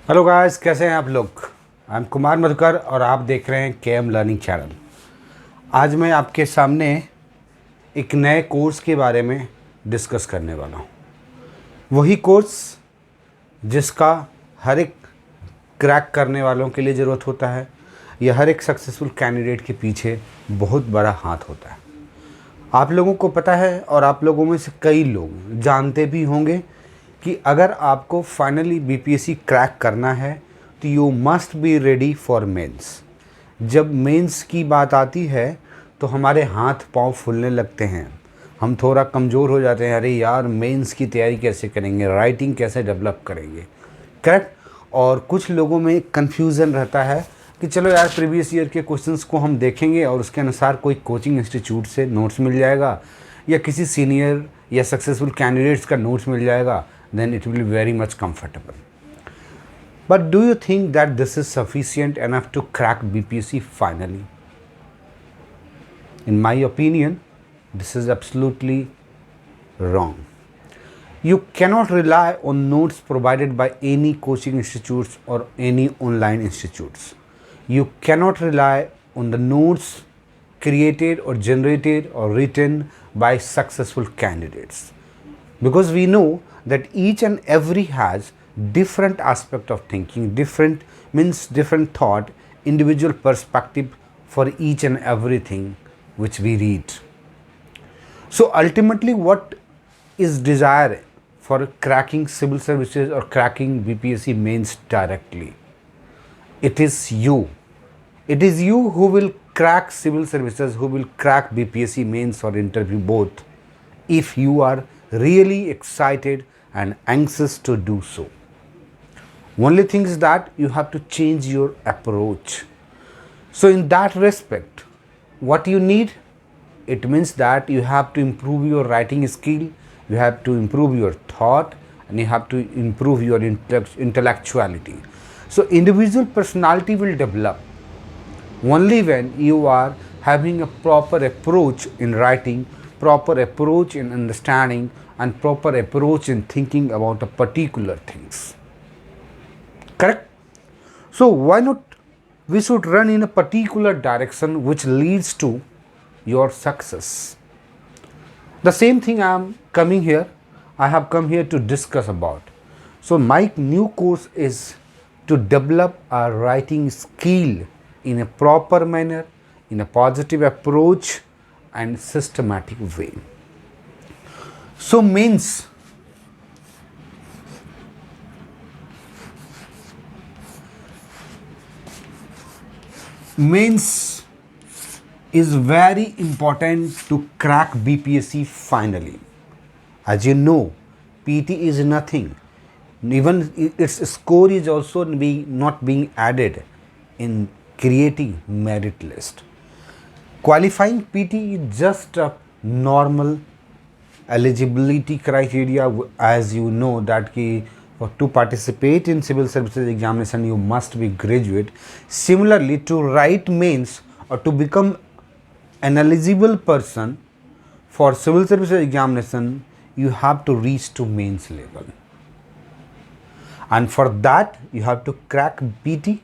Hello guys, कैसे हैं आप लोग। आई एम कुमार मधुकर और आप देख रहे हैं केएम लर्निंग चैनल। आज मैं आपके सामने एक नए कोर्स के बारे में डिस्कस करने वाला हूँ। वही कोर्स जिसका हर एक क्रैक करने वालों के लिए ज़रूरत होता है या हर एक सक्सेसफुल कैंडिडेट के पीछे बहुत बड़ा हाथ होता है। आप लोगों को पता है और आप लोगों में से कई लोग जानते भी होंगे कि अगर आपको फाइनली बीपीएससी क्रैक करना है तो you must be ready for mains. जब मेंस की बात आती है तो हमारे हाथ पांव फूलने लगते हैं, हम थोड़ा कमज़ोर हो जाते हैं। अरे यार, मेंस की तैयारी कैसे करेंगे, राइटिंग कैसे डेवलप करेंगे, करेक्ट। और कुछ लोगों में कन्फ्यूज़न रहता है कि चलो यार, प्रीवियस ईयर के क्वेश्चंस को हम देखेंगे और उसके अनुसार कोई कोचिंग इंस्टीट्यूट से नोट्स मिल जाएगा या किसी सीनियर या सक्सेसफुल कैंडिडेट्स का नोट्स मिल जाएगा, then it will be very much comfortable. But do you think that this is sufficient enough to crack BPSC finally? In my opinion, this is absolutely wrong. You cannot rely on notes provided by any coaching institutes or any online institutes. You cannot rely on the notes created or generated or written by successful candidates, because we know that each and every has different aspect of thinking, different thought, individual perspective for each and everything which we read. So ultimately, what is desired for cracking civil services or cracking BPSC mains directly? It is you. It is you who will crack civil services, who will crack BPSC mains or interview both, if you are really excited and anxious to do so. Only thing is that you have to change your approach. So in that respect, what you need, it means that you have to improve your writing skill, you have to improve your thought, and you have to improve your intellectuality. So individual personality will develop only when you are having a proper approach in writing, proper approach in understanding, and proper approach in thinking about a particular things. Correct? So why not we should run in a particular direction which leads to your success. The same thing I have come here to discuss about. So my new course is to develop a writing skill in a proper manner, in a positive approach and systematic way. So mains is very important to crack BPSC finally. As you know, PT is nothing. Even its score is also not being added in creating merit list. Qualifying PT is just a normal eligibility criteria. As you know that to participate in civil services examination you must be graduate. Similarly, to write mains or to become an eligible person for civil services examination, you have to reach to mains level, and for that you have to crack PT.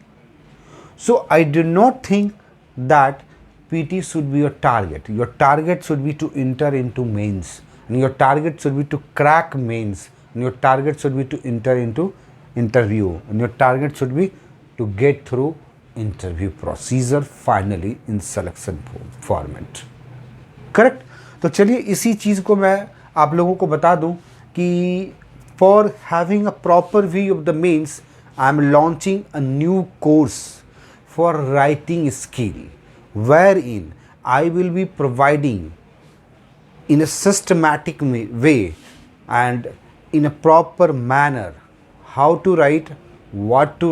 So I do not think that PT should be your target. Your target should be to enter into mains, and your target should be to crack mains, and your target should be to enter into interview, and your target should be to get through interview procedure finally in selection format. Correct. तो चलिए इसी चीज़ को मैं आप लोगों को बता दूं कि for having a proper view of the mains I am launching a new course for writing skill, wherein I will be providing in a systematic way and in a proper manner how to write, what to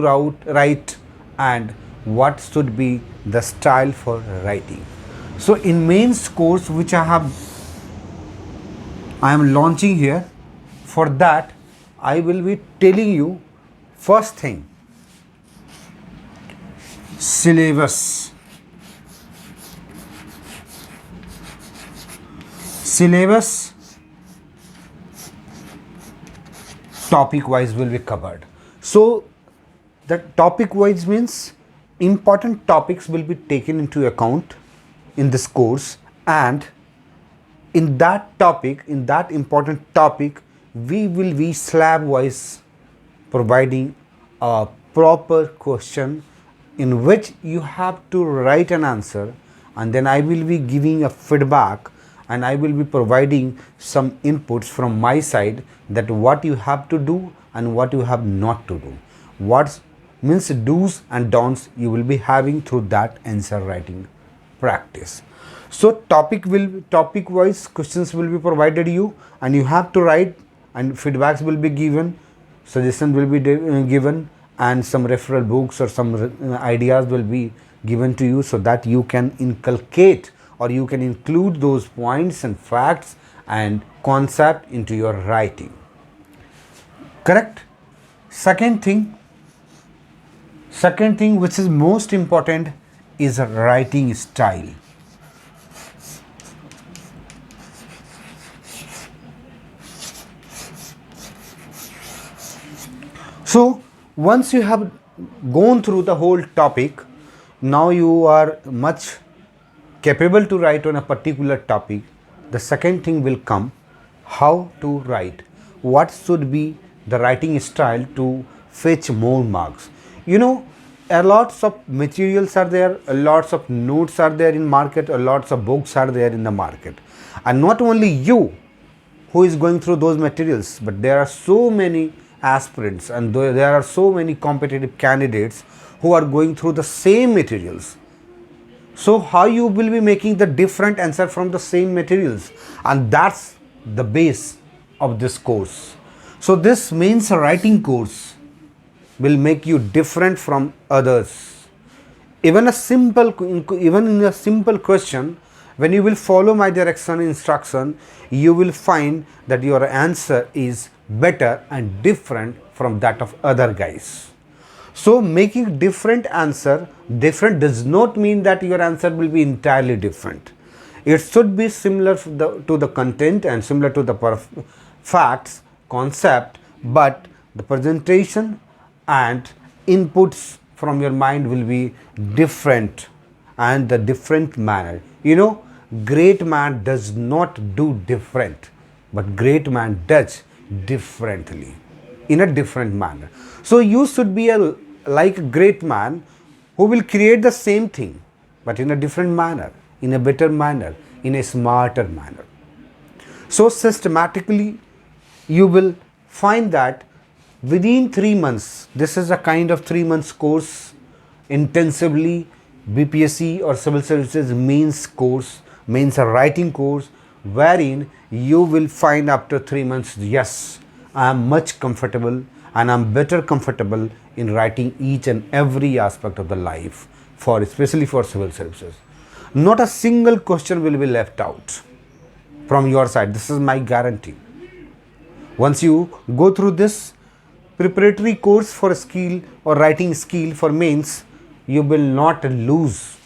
write, and what should be the style for writing. So in mains course which I am launching here, for that I will be telling you first thing, syllabus. Topic wise will be covered. So The topic wise means important topics will be taken into account in this course, and in that topic, in that important topic, we will be slab wise providing a proper question in which you have to write an answer, and then I will be giving a feedback, and I will be providing some inputs from my side that what you have to do and what you have not to do. What means do's and don'ts you will be having through that answer writing practice. So topic wise questions will be provided you, and you have to write, and feedbacks will be given, suggestion will be given, and some referral books or some ideas will be given to you, so that you can inculcate or you can include those points and facts and concept into your writing. Correct? Second thing which is most important is a writing style. So once you have gone through the whole topic, now you are much capable to write on a particular topic. The second thing will come, how to write. What should be the writing style to fetch more marks? You know, a lots of materials are there, a lots of notes are there in market, a lots of books are there in the market. And not only you who is going through those materials, but there are so many aspirants and there are so many competitive candidates who are going through the same materials. So how you will be making the different answer from the same materials, and that's the base of this course. So this means a writing course will make you different from others. Even in a simple question, when you will follow my direction instruction, you will find that your answer is better and different from that of other guys. So making different answer different does not mean that your answer will be entirely different. It should be similar to the content and similar to the facts, concept, but the presentation and inputs from your mind will be different and the different manner. You know, great man does not do different, but great man does differently in a different manner. So you should be like a great man who will create the same thing, but in a different manner, in a better manner, in a smarter manner. So systematically you will find that within 3 months, this is a kind of 3 months course, intensively BPSC or civil services means course, means a writing course, wherein you will find after 3 months, yes, I am much comfortable and I am better comfortable in writing each and every aspect of the life, for especially for civil services. Not a single question will be left out from your side. This is my guarantee. Once you go through this preparatory course for a skill or writing skill for mains, you will not lose.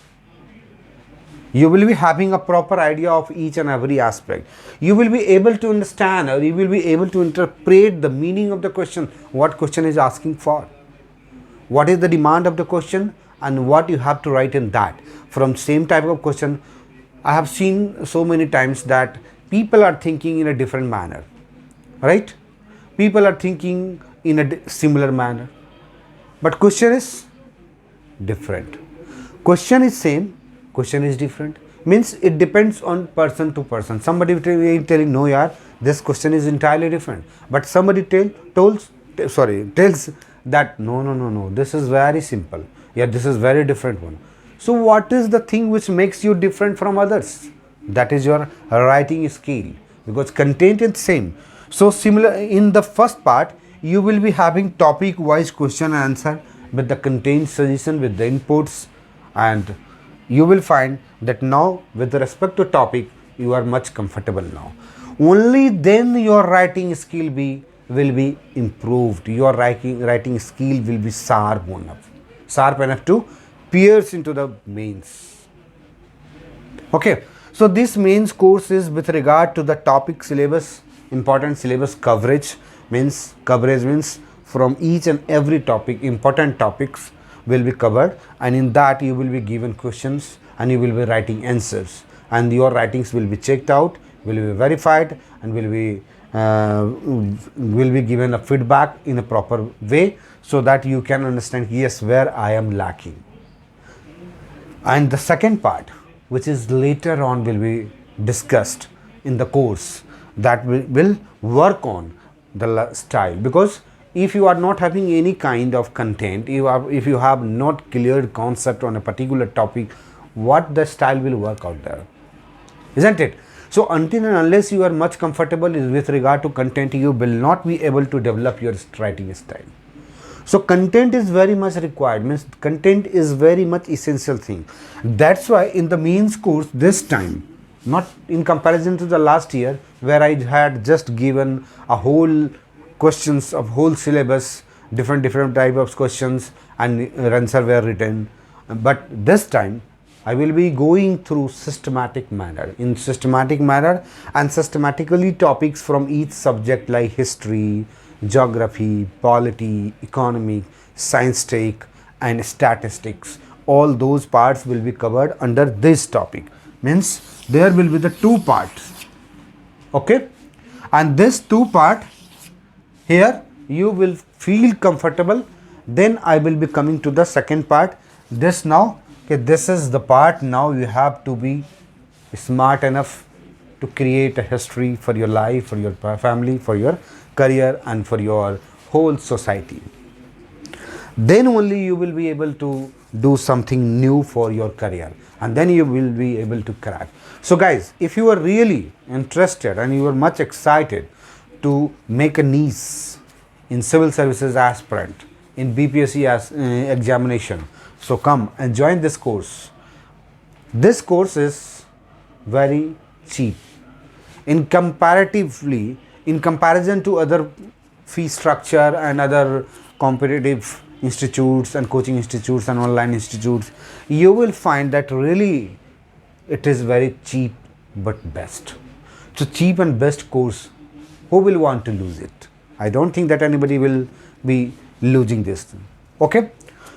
You will be having a proper idea of each and every aspect. You will be able to understand, or you will be able to interpret the meaning of the question, what question is asking for, what is the demand of the question, and what you have to write in that. From same type of question, I have seen so many times that people are thinking in a different manner, right? People are thinking in a similar manner, but question is different. Question is same, question is different. Means it depends on person to person. Somebody telling no yaar, this question is entirely different, but somebody tells that no, this is very simple, yeah, this is very different one. So what is the thing which makes you different from others? That is your writing skill, because content is same. So similar in the first part, you will be having topic wise question and answer with the content suggestion, with the inputs, and you will find that now with respect to topic, you are much comfortable now. Only then your writing skill will be improved. Your writing skill will be sharp enough to pierce into the mains. Okay, so this mains course is with regard to the topic syllabus, important syllabus coverage means from each and every topic, important topics will be covered, and in that you will be given questions and you will be writing answers, and your writings will be checked out, will be verified, and will be given a feedback in a proper way, so that you can understand, yes, where I am lacking. And the second part, which is later on will be discussed in the course, that will work on the style, because if you are not having any kind of content, if you have not cleared concept on a particular topic, what the style will work out there, isn't it? So until and unless you are much comfortable with regard to content, you will not be able to develop your writing style. So content is very much required, means content is very much essential thing. That's why in the mains course this time, not in comparison to the last year where I had just given a whole questions of whole syllabus, different type of questions, and answer were written, but this time I will be going through systematic manner, and systematically topics from each subject like history, geography, polity, economic, science take, and statistics. All those parts will be covered under this topic. Means there will be the two parts. Okay, and this two part here you will feel comfortable. Then I will be coming to the second part. This now, okay, this is the part. Now you have to be smart enough to create a history for your life, for your family, for your career, and for your whole society. Then only you will be able to do something new for your career, and then you will be able to crack. So guys, if you are really interested and you are much excited to make a niche in civil services aspirant, in BPSC examination, so come and join this course. This course is very cheap in comparison to other fee structure and other competitive institutes and coaching institutes and online institutes. You will find that really it is very cheap but best. So cheap and best course, who will want to lose it? I don't think that anybody will be losing this thing. Okay,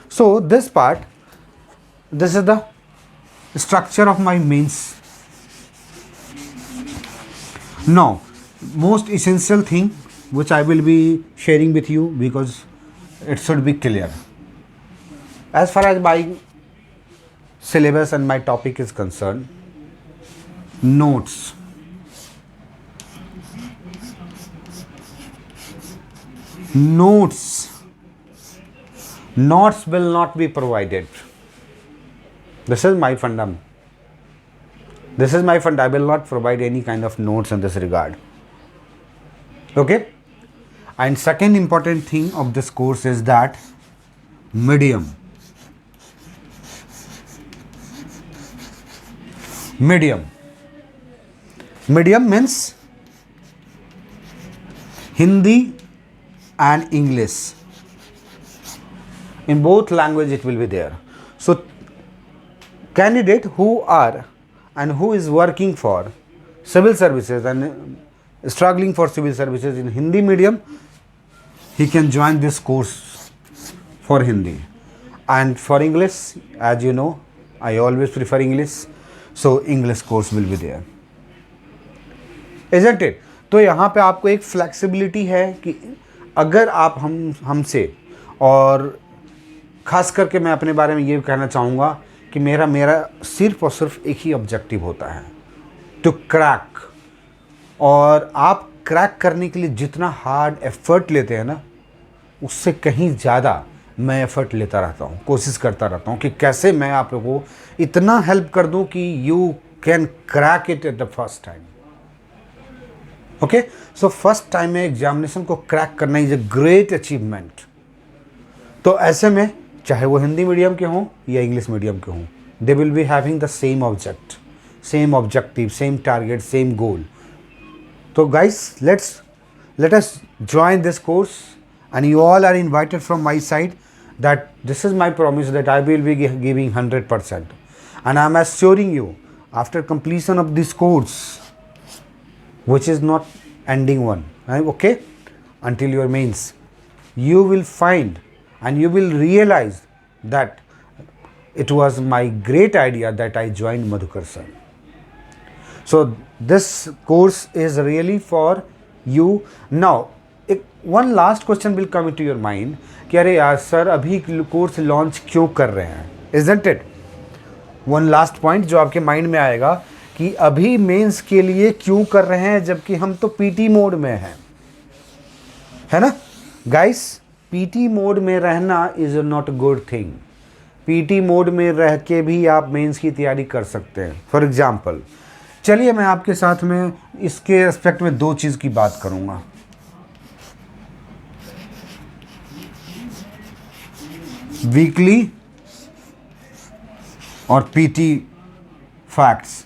so this part, this is the structure of my mains. Now most essential thing which I will be sharing with you, because it should be clear. As far as my syllabus and my topic is concerned, notes. Notes will not be provided. This is my fundam. I will not provide any kind of notes in this regard. Okay. And second important thing of this course is that medium. Medium means Hindi and English. In both language it will be there. So candidate who are and who is working for civil services and struggling for civil services in Hindi medium, he can join this course for Hindi. And for English, as you know, I always prefer English, so English course will be there, isn't it? तो यहाँ पे आपको एक flexibility है कि अगर आप हमसे, और ख़ास करके मैं अपने बारे में ये कहना चाहूँगा कि मेरा सिर्फ और सिर्फ एक ही ऑब्जेक्टिव होता है, टू क्रैक। और आप क्रैक करने के लिए जितना हार्ड एफर्ट लेते हैं ना, उससे कहीं ज़्यादा मैं एफर्ट लेता रहता हूँ, कोशिश करता रहता हूँ कि कैसे मैं आप लोगों को इतना हेल्प कर दूँ कि you can crack it at the first time. Okay, so first time में एग्जामिनेशन को क्रैक करना इज ए ग्रेट अचीवमेंट। तो ऐसे में चाहे वो हिंदी मीडियम के हों या इंग्लिश मीडियम के हों, they will be having the same object, same objective, same target, same goal. So guys, let us join this course, and you all are invited from my side. That this is my promise that I will be giving 100%, and I am assuring you, after completion of this course, which is not ending one, okay, until your mains, you will find and you will realize that it was my great idea that I joined Madhukar sir. So this course is really for you. Now one last question will come into your mind कि अरे यार sir अभी course launch क्यों कर रहे हैं, isn't it? One last point जो आपके माइंड में आएगा कि अभी मेंस के लिए क्यों कर रहे हैं जबकि हम तो पीटी मोड में हैं, है ना गाइस? पीटी मोड में रहना is not good thing. PT mode में रह के भी आप मेंस की तैयारी कर सकते हैं. फॉर एग्जाम्पल चलिए मैं आपके साथ में इसके एस्पेक्ट में दो चीज़ की बात करूंगा. वीकली और पीटी फैक्ट्स.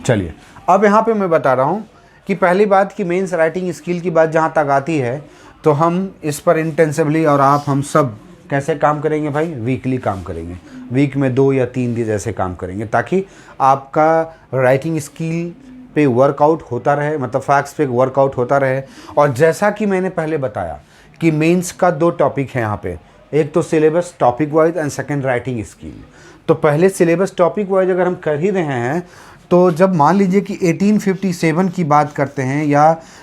चलिए अब यहाँ पे मैं बता रहा हूँ कि पहली बात कि मेंस राइटिंग स्किल की बात जहाँ तक आती है तो हम इस पर इंटेंसिवली और आप हम सब कैसे काम करेंगे भाई? वीकली काम करेंगे. वीक में 2 या 3 दिन ऐसे काम करेंगे ताकि आपका राइटिंग स्किल पे वर्कआउट होता रहे, मतलब फैक्ट्स पे वर्कआउट होता रहे. और जैसा कि मैंने पहले बताया कि मेंस का 2 टॉपिक है यहाँ पे, एक तो syllabus topic wise and second writing skill. तो पहले सिलेबस टॉपिक वाइज अगर हम कर ही रहे हैं तो जब मान लीजिए कि 1857 की बात करते हैं या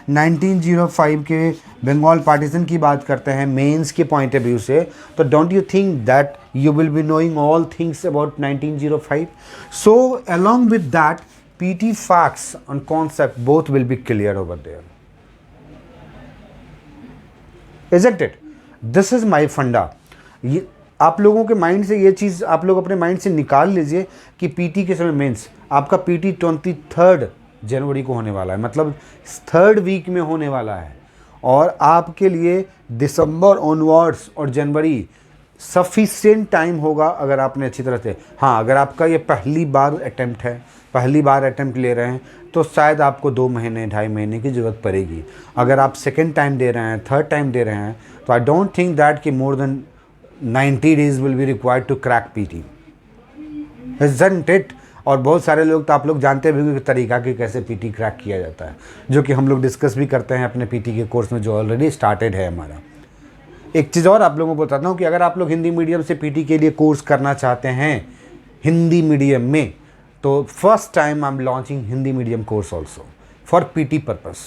1905 के बंगाल पार्टीशन की बात करते हैं मेंस के पॉइंट ऑफ व्यू से, तो don't you think that you will be knowing all things about 1905? So along with that PT facts and concept both will be clear over there. Isn't it? This is my funda. ये आप लोगों के mind से ये चीज़ आप लोग अपने mind से निकाल लीजिए कि पीटी के समय मेंस आपका पीटी 23 जनवरी को होने वाला है, मतलब 3rd वीक में होने वाला है. और आपके लिए दिसंबर ऑनवर्ड्स और जनवरी सफिशिएंट टाइम होगा अगर आपने अच्छी तरह से, हाँ अगर आपका ये पहली बार अटैम्प्ट है, पहली बार अटैम्प्ट ले रहे हैं तो शायद आपको 2 महीने 2.5 महीने की ज़रूरत पड़ेगी. अगर आप सेकेंड टाइम दे रहे हैं, थर्ड टाइम दे रहे हैं तो आई डोंट थिंक दैट कि more than 90 days will be required to crack PT. Isn't it? और बहुत सारे लोग तो आप लोग जानते भी होंगे कि तरीका कि कैसे पीटी क्रैक किया जाता है, जो कि हम लोग डिस्कस भी करते हैं अपने पीटी के कोर्स में जो ऑलरेडी स्टार्टेड है हमारा. एक चीज़ और आप लोगों को बताता हूँ कि अगर आप लोग हिंदी मीडियम से पीटी के लिए कोर्स करना चाहते हैं हिंदी मीडियम में, तो first time I am launching Hindi medium course also for PT purpose.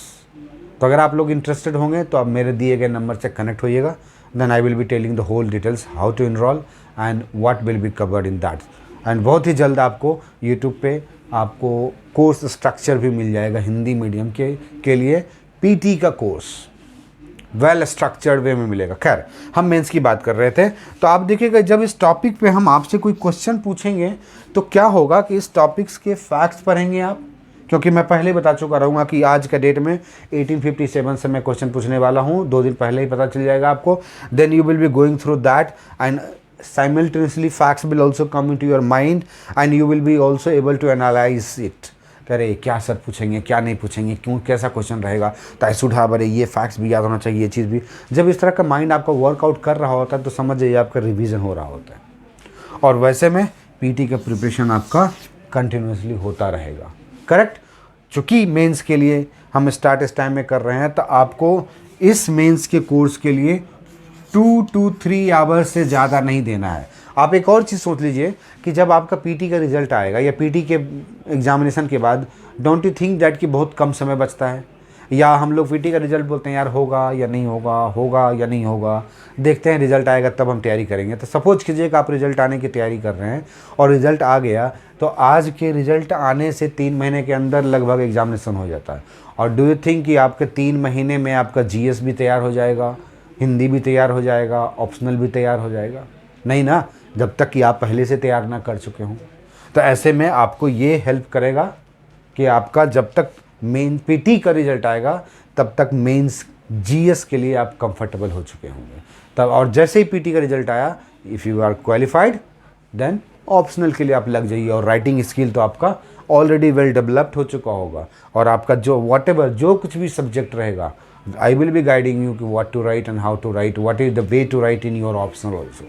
तो अगर आप लोग इंटरेस्टेड होंगे तो आप मेरे दिए गए नंबर से connect होइएगा. Then I will be telling the whole details how to enroll and what will be covered in that. And बहुत ही जल्द आपको YouTube पे आपको कोर्स स्ट्रक्चर भी मिल जाएगा हिंदी मीडियम के लिए पीटी का कोर्स वेल स्ट्रक्चर्ड वे में मिलेगा. खैर हम मेंस की बात कर रहे थे, तो आप देखिएगा जब इस टॉपिक पे हम आपसे कोई क्वेश्चन पूछेंगे तो क्या होगा कि इस टॉपिक्स के फैक्ट्स पढ़ेंगे आप, क्योंकि मैं पहले बता चुका रहूँगा कि आज का डेट में 1857 से मैं क्वेश्चन पूछने वाला हूँ. 2 दिन पहले ही पता चल जाएगा आपको. Then you will be going through that and simultaneously facts will also come into your mind and you will be also able to analyse it. अरे क्या सर पूछेंगे, क्या नहीं पूछेंगे, क्यों, कैसा क्वेश्चन रहेगा, तो ऐसे उठा बड़े ये फैक्ट्स भी याद होना चाहिए, ये चीज़ भी. जब इस तरह का माइंड आपका वर्कआउट कर रहा होता है तो समझ जाइए आपका रिविज़न हो रहा होता है. और वैसे में पीटी का प्रिपरेशन आपका कंटिन्यूसली होता रहेगा. करेक्ट? चूँकि मेंस के लिए हम स्टार्ट इस टाइम में कर रहे हैं तो आपको इस मेंस के कोर्स के लिए 2 to 3 आवर्स से ज़्यादा नहीं देना है. आप एक और चीज़ सोच लीजिए कि जब आपका पीटी का रिजल्ट आएगा या पीटी के एग्जामिनेशन के बाद, डोंट यू थिंक दैट कि बहुत कम समय बचता है. या हम लोग पीटी का रिजल्ट बोलते हैं यार होगा या नहीं होगा, होगा या नहीं होगा, देखते हैं रिजल्ट आएगा तब हम तैयारी करेंगे. तो सपोज कीजिए कि आप रिजल्ट आने की तैयारी कर रहे हैं और रिजल्ट आ गया, तो आज के रिजल्ट आने से 3 महीने के अंदर लगभग एग्जामिनेशन हो जाता है. और डू यू थिंक कि आपके 3 महीने में आपका जीएस भी तैयार हो जाएगा, हिंदी भी तैयार हो जाएगा, ऑप्शनल भी तैयार हो जाएगा? नहीं ना, जब तक कि आप पहले से तैयार ना कर चुके हों. तो ऐसे में आपको ये हेल्प करेगा कि आपका जब तक मेन पीटी का रिजल्ट आएगा तब तक मेंस जीएस के लिए आप कंफर्टेबल हो चुके होंगे तब. और जैसे ही पीटी का रिजल्ट आया, if you are qualified then optional के लिए आप लग जाइए. और राइटिंग स्किल तो आपका ऑलरेडी वेल डेवलप्ड हो चुका होगा. और आपका जो व्हाटएवर जो कुछ भी सब्जेक्ट रहेगा, I will be guiding you कि what to write and how to write, what is the way to write in your optional also,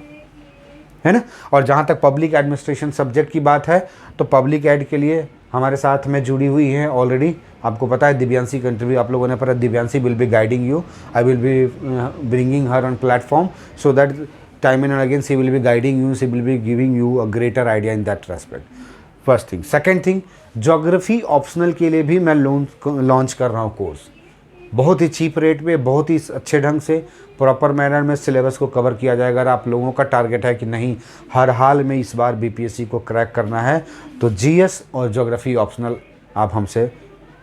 है ना. और जहाँ तक पब्लिक एडमिनिस्ट्रेशन सब्जेक्ट की बात है तो पब्लिक एड के लिए हमारे साथ में जुड़ी हुई हैं ऑलरेडी, आपको पता है दिव्यांशी का इंटरव्यू आप लोगों ने पढ़ा, Divyanshi will be guiding you, I will be bringing her on platform so that time and again she will be guiding you, she will be giving you a greater idea in that respect. First thing. Second thing, geography optional के लिए भी मैं launch कर रहा हूँ course, बहुत ही cheap rate पे, बहुत ही अच्छे ढंग से प्रॉपर मैनर में सिलेबस को कवर किया जाएगा। अगर आप लोगों का टारगेट है कि नहीं हर हाल में इस बार बीपीएससी को क्रैक करना है, तो जीएस और ज्योग्राफी ऑप्शनल आप हमसे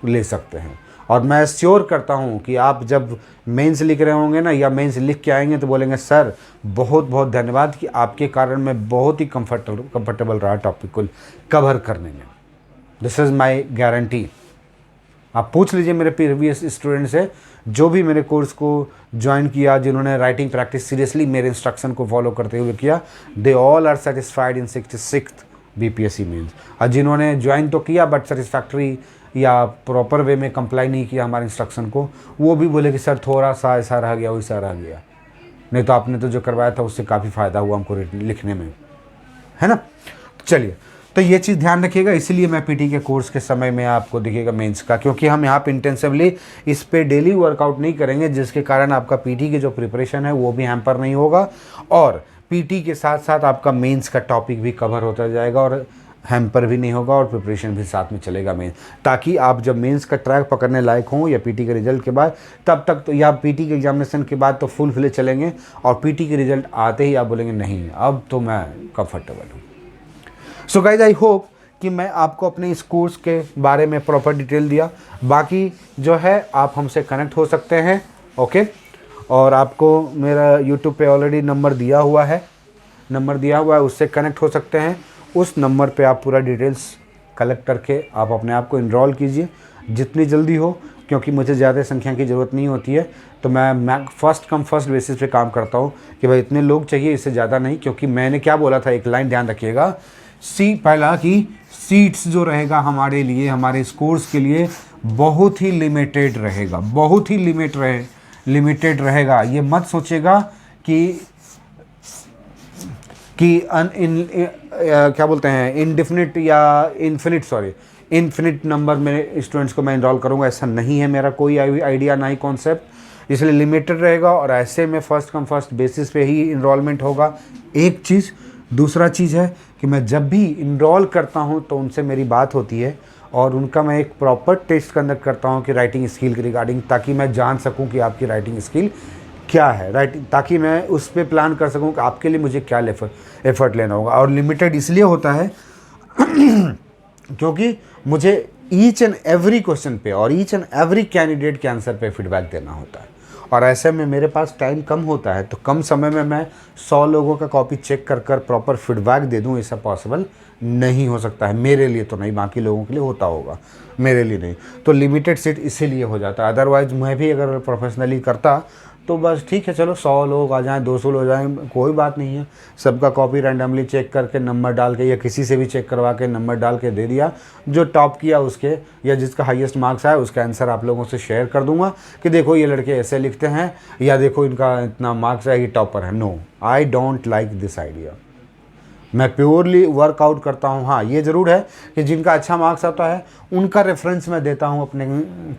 ले सकते हैं। और मैं श्योर करता हूँ कि आप जब मेंस लिख रहे होंगे ना, या मेंस लिख के आएंगे, तो बोलेंगे सर बहुत बहुत धन्यवाद कि आपके कारण मैं बहुत ही कंफर्टेबल रहा टॉपिक को कवर करने में। This is my guarantee. आप पूछ लीजिए मेरे प्रीवियस स्टूडेंट से जो भी मेरे कोर्स को ज्वाइन किया, जिन्होंने राइटिंग प्रैक्टिस सीरियसली मेरे इंस्ट्रक्शन को फॉलो करते हुए किया, they all are satisfied in 66th BPSC mains. और जिन्होंने ज्वाइन तो किया बट सेटिस्फैक्ट्री या प्रॉपर वे में कंप्लाई नहीं किया हमारे इंस्ट्रक्शन को, वो भी बोले कि सर थोड़ा सा ऐसा रह गया, वैसा रह गया, नहीं तो आपने तो जो करवाया था उससे काफ़ी फ़ायदा हुआ हमको लिखने में, है ना। चलिए, तो ये चीज़ ध्यान रखिएगा। इसीलिए मैं पीटी के कोर्स के समय में आपको दिखेगा मेंस का, क्योंकि हम यहाँ पे इंटेंसिवली इस पे डेली वर्कआउट नहीं करेंगे, जिसके कारण आपका पीटी की जो प्रिपरेशन है वो भी हैम्पर नहीं होगा, और पीटी के साथ साथ आपका मेंस का टॉपिक भी कवर होता जाएगा और हैम्पर भी नहीं होगा, और प्रिपरेशन भी साथ में चलेगा मेंस, ताकि आप जब मेंस का ट्रैक पकड़ने लायक हों या पीटी के रिजल्ट के बाद, तब तक तो, या पीटी के एग्जामिनेशन के बाद तो फुल फ्ले चलेंगे, और पीटी के रिजल्ट आते ही आप बोलेंगे नहीं अब तो मैं कंफर्टेबल हूँ। सो गाइज, आई होप कि मैं आपको अपने इस कोर्स के बारे में प्रॉपर डिटेल दिया। बाकी जो है आप हमसे कनेक्ट हो सकते हैं, ओके। और आपको मेरा यूट्यूब पे ऑलरेडी नंबर दिया हुआ है, उससे कनेक्ट हो सकते हैं। उस नंबर पे आप पूरा डिटेल्स कलेक्ट करके आप अपने आप को इनरोल कीजिए जितनी जल्दी हो, क्योंकि मुझे ज़्यादा संख्या की ज़रूरत नहीं होती है। तो मैं फर्स्ट कम फर्स्ट बेसिस पे काम करता हूँ कि भाई इतने लोग चाहिए, इससे ज़्यादा नहीं। क्योंकि मैंने क्या बोला था, एक लाइन ध्यान रखिएगा, पहला कि सीट्स जो रहेगा हमारे लिए, हमारे इस कोर्स के लिए बहुत ही लिमिटेड रहेगा, बहुत ही लिमिटेड रहेगा। ये मत सोचेगा कि क्या बोलते हैं इनडिफिनिट या इन्फिनिट नंबर में स्टूडेंट्स को मैं इनरोल करूँगा, ऐसा नहीं है मेरा कोई आइडिया, ना ही कॉन्सेप्ट। इसलिए लिमिटेड रहेगा, और ऐसे में फर्स्ट कम फर्स्ट बेसिस पे ही इनरोलमेंट होगा, एक चीज़। दूसरा चीज़ है कि मैं जब भी इनरोल करता हूं तो उनसे मेरी बात होती है, और उनका मैं एक प्रॉपर टेस्ट कंडक्ट करता हूं कि राइटिंग स्किल के रिगार्डिंग, ताकि मैं जान सकूं कि आपकी राइटिंग स्किल क्या है, ताकि मैं उस पर प्लान कर सकूं कि आपके लिए मुझे क्या एफर्ट लेना होगा। और लिमिटेड इसलिए होता है क्योंकि मुझे ईच एंड एवरी क्वेश्चन पे और ईच एंड एवरी कैंडिडेट के आंसर पे फीडबैक देना होता है, और ऐसे में मेरे पास टाइम कम होता है। तो कम समय में मैं 100 लोगों का कॉपी चेक कर प्रॉपर फीडबैक दे दूं, ऐसा पॉसिबल नहीं हो सकता है। मेरे लिए तो नहीं, बाकी लोगों के लिए होता होगा, मेरे लिए नहीं। तो लिमिटेड सीट इसीलिए हो जाता है। अदरवाइज मैं भी अगर प्रोफेशनली करता तो बस ठीक है, चलो 100 लोग आ जाएं, 200 लोग आ जाएं, कोई बात नहीं है। सबका कॉपी रैंडमली चेक करके नंबर डाल के, या किसी से भी चेक करवा के नंबर डाल के दे दिया। जो टॉप किया उसके, या जिसका हाईएस्ट मार्क्स आया उसका आंसर आप लोगों से शेयर कर दूंगा कि देखो ये लड़के ऐसे लिखते हैं, या देखो इनका इतना मार्क्स है, ये टॉपर है। No, I don't like this idea. मैं प्योरली वर्कआउट करता हूँ। हाँ, ये ज़रूर है कि जिनका अच्छा मार्क्स आता है उनका रेफरेंस मैं देता हूँ अपने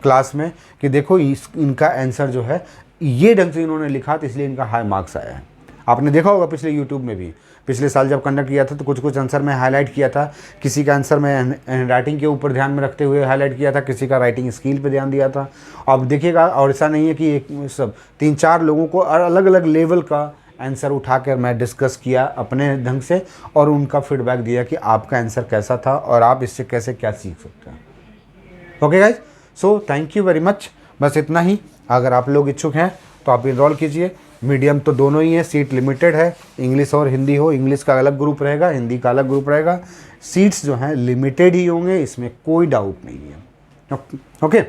क्लास में कि देखो इनका आंसर जो है ये ढंग से इन्होंने लिखा, तो इसलिए इनका हाई मार्क्स आया है। आपने देखा होगा पिछले यूट्यूब में भी, पिछले साल जब कंडक्ट किया था तो कुछ आंसर मैं हाईलाइट किया था। किसी का आंसर मैं हैंडराइटिंग के ऊपर ध्यान में रखते हुए हाईलाइट किया था, किसी का राइटिंग स्किल पे ध्यान दिया था। अब देखिएगा, और ऐसा नहीं है कि एक सब 3-4 लोगों को अलग अलग लेवल का आंसर उठाकर मैं डिस्कस किया अपने ढंग से, और उनका फीडबैक दिया कि आपका आंसर कैसा था और आप इससे कैसे क्या सीख सकते हैं। Okay guys, so thank you very much. बस इतना ही। अगर आप लोग इच्छुक हैं तो आप इनरोल कीजिए। मीडियम तो दोनों ही है, सीट लिमिटेड है, इंग्लिश और हिंदी हो। इंग्लिश का अलग ग्रुप रहेगा, हिंदी का अलग ग्रुप रहेगा। सीट्स जो हैं लिमिटेड ही होंगे, इसमें कोई डाउट नहीं है। ओके।